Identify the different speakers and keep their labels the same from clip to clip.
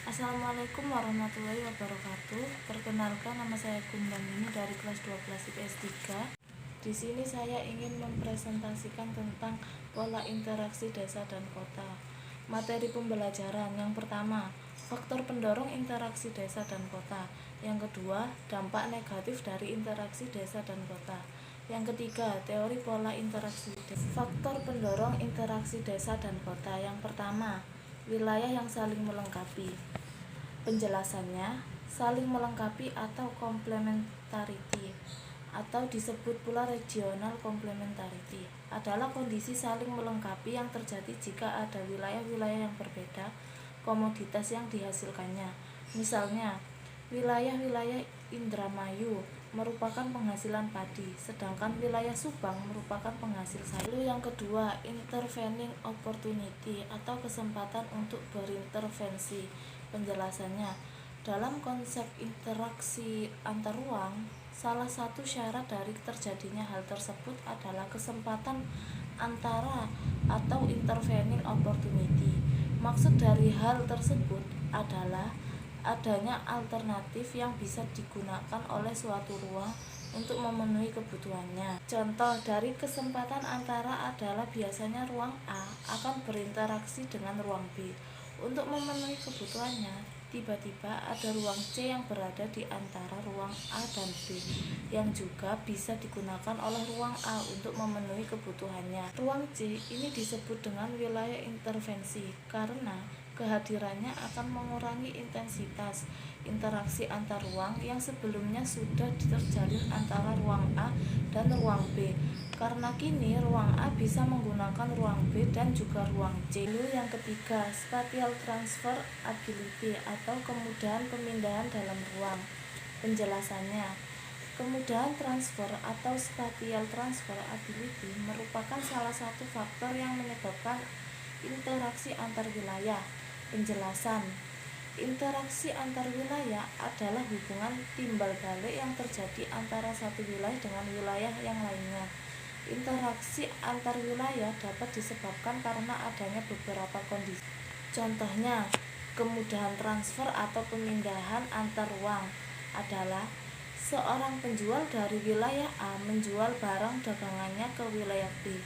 Speaker 1: Assalamualaikum warahmatullahi wabarakatuh. Perkenalkan, nama saya Kumbandini dari kelas 12 IPS 3. Di sini saya ingin mempresentasikan tentang pola interaksi desa dan kota. Materi pembelajaran yang pertama, faktor pendorong interaksi desa dan kota. Yang kedua, dampak negatif dari interaksi desa dan kota. Yang ketiga, teori pola interaksi desa. Faktor pendorong interaksi desa dan kota. Yang pertama, wilayah yang saling melengkapi. Penjelasannya, saling melengkapi atau complementarity atau disebut pula regional complementarity adalah kondisi saling melengkapi yang terjadi jika ada wilayah-wilayah yang berbeda komoditas yang dihasilkannya. Misalnya, wilayah-wilayah Indramayu merupakan penghasilan padi, sedangkan wilayah Subang merupakan penghasil sayur. Lalu yang kedua, intervening opportunity atau kesempatan untuk berintervensi. Penjelasannya, dalam konsep interaksi antar ruang, salah satu syarat dari terjadinya hal tersebut adalah kesempatan antara atau intervening opportunity. Maksud dari hal tersebut adalah adanya alternatif yang bisa digunakan oleh suatu ruang untuk memenuhi kebutuhannya. Contoh dari kesempatan antara adalah biasanya ruang A akan berinteraksi dengan ruang B untuk memenuhi kebutuhannya. Tiba-tiba ada ruang C yang berada di antara ruang A dan B yang juga bisa digunakan oleh ruang A untuk memenuhi kebutuhannya. Ruang C ini disebut dengan wilayah intervensi karena kehadirannya akan mengurangi intensitas interaksi antar ruang yang sebelumnya sudah terjalin antara ruang A dan ruang B, karena kini ruang A bisa menggunakan ruang B dan juga ruang C. Lalu yang ketiga, spatial transfer ability atau kemudahan pemindahan dalam ruang. Penjelasannya, kemudahan transfer atau spatial transfer ability merupakan salah satu faktor yang menyebabkan interaksi antar wilayah. Penjelasan, interaksi antar wilayah adalah hubungan timbal balik yang terjadi antara satu wilayah dengan wilayah yang lainnya. Interaksi antar wilayah dapat disebabkan karena adanya beberapa kondisi. Contohnya, kemudahan transfer atau pemindahan antar ruang adalah seorang penjual dari wilayah A menjual barang dagangannya ke wilayah B.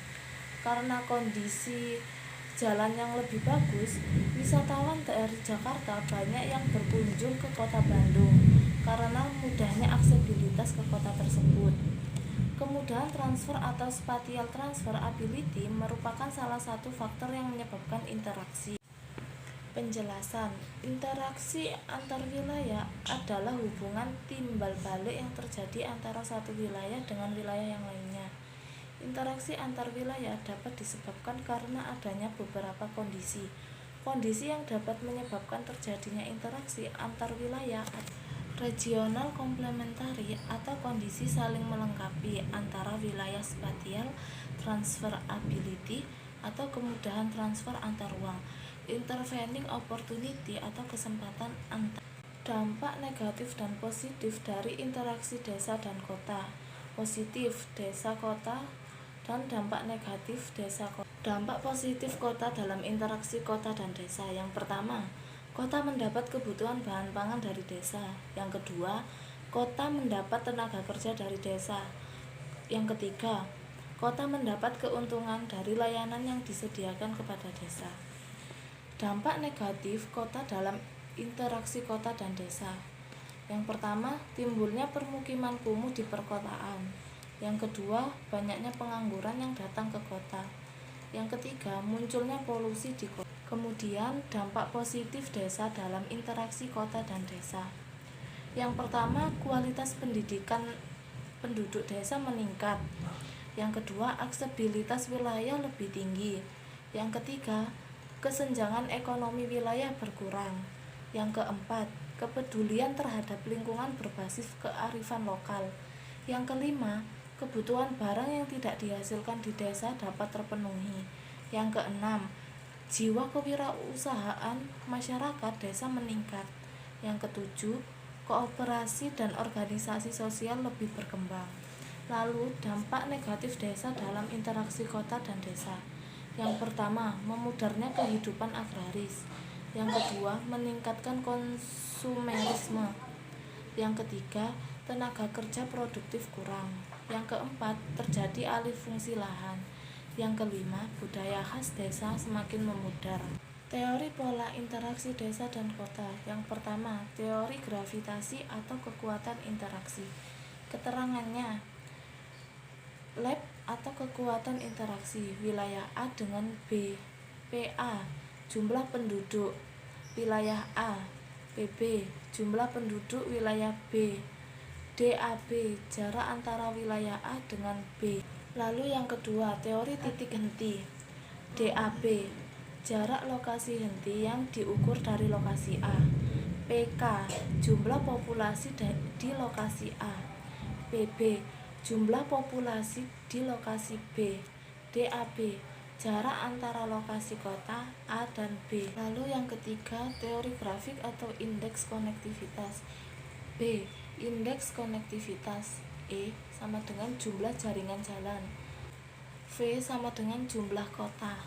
Speaker 1: Karena kondisi jalan yang lebih bagus, wisatawan dari Jakarta banyak yang berkunjung ke kota Bandung karena mudahnya aksesibilitas ke kota tersebut. Kemudahan transfer atau spatial transfer ability merupakan salah satu faktor yang menyebabkan interaksi. Penjelasan, interaksi antar wilayah adalah hubungan timbal balik yang terjadi antara satu wilayah dengan wilayah yang lainnya. Interaksi antar wilayah dapat disebabkan karena adanya beberapa kondisi. Kondisi yang dapat menyebabkan terjadinya interaksi antar wilayah regional komplementari atau kondisi saling melengkapi antara wilayah spatial transfer ability atau kemudahan transfer antar ruang, intervening opportunity atau kesempatan antar. Dampak negatif dan positif dari interaksi desa dan kota. Positif, desa kota, dan dampak negatif desa kota. Dampak positif kota dalam interaksi kota dan desa. Yang pertama, kota mendapat kebutuhan bahan pangan dari desa. Yang kedua, kota mendapat tenaga kerja dari desa. Yang ketiga, kota mendapat keuntungan dari layanan yang disediakan kepada desa. Dampak negatif kota dalam interaksi kota dan desa. Yang pertama, timbulnya permukiman kumuh di perkotaan. Yang kedua, banyaknya pengangguran yang datang ke kota. Yang ketiga, munculnya polusi di kota. Kemudian, dampak positif desa dalam interaksi kota dan desa. Yang pertama, kualitas pendidikan penduduk desa meningkat. Yang kedua, aksesibilitas wilayah lebih tinggi. Yang ketiga, kesenjangan ekonomi wilayah berkurang. Yang keempat, kepedulian terhadap lingkungan berbasis kearifan lokal. Yang kelima, kebutuhan barang yang tidak dihasilkan di desa dapat terpenuhi. Yang keenam, jiwa kewirausahaan masyarakat desa meningkat. Yang ketujuh, kooperasi dan organisasi sosial lebih berkembang. Lalu, dampak negatif desa dalam interaksi kota dan desa. Yang pertama, memudarnya kehidupan agraris. Yang kedua, meningkatkan konsumerisme. Yang ketiga, tenaga kerja produktif kurang. Yang keempat, terjadi alih fungsi lahan. Yang kelima, budaya khas desa semakin memudar. Teori pola interaksi desa dan kota. Yang pertama, teori gravitasi atau kekuatan interaksi. Keterangannya, lab atau kekuatan interaksi wilayah A dengan B. PA, jumlah penduduk wilayah A. PB, jumlah penduduk wilayah B. DAB, jarak antara wilayah A dengan B. Lalu yang kedua, teori titik henti. DAB, jarak lokasi henti yang diukur dari lokasi A. PK, jumlah populasi di lokasi A. PB, jumlah populasi di lokasi B. DAB, jarak antara lokasi kota A dan B. Lalu yang ketiga, teori grafik atau indeks konektivitas. B, indeks konektivitas. E sama dengan jumlah jaringan jalan. V sama dengan jumlah kota.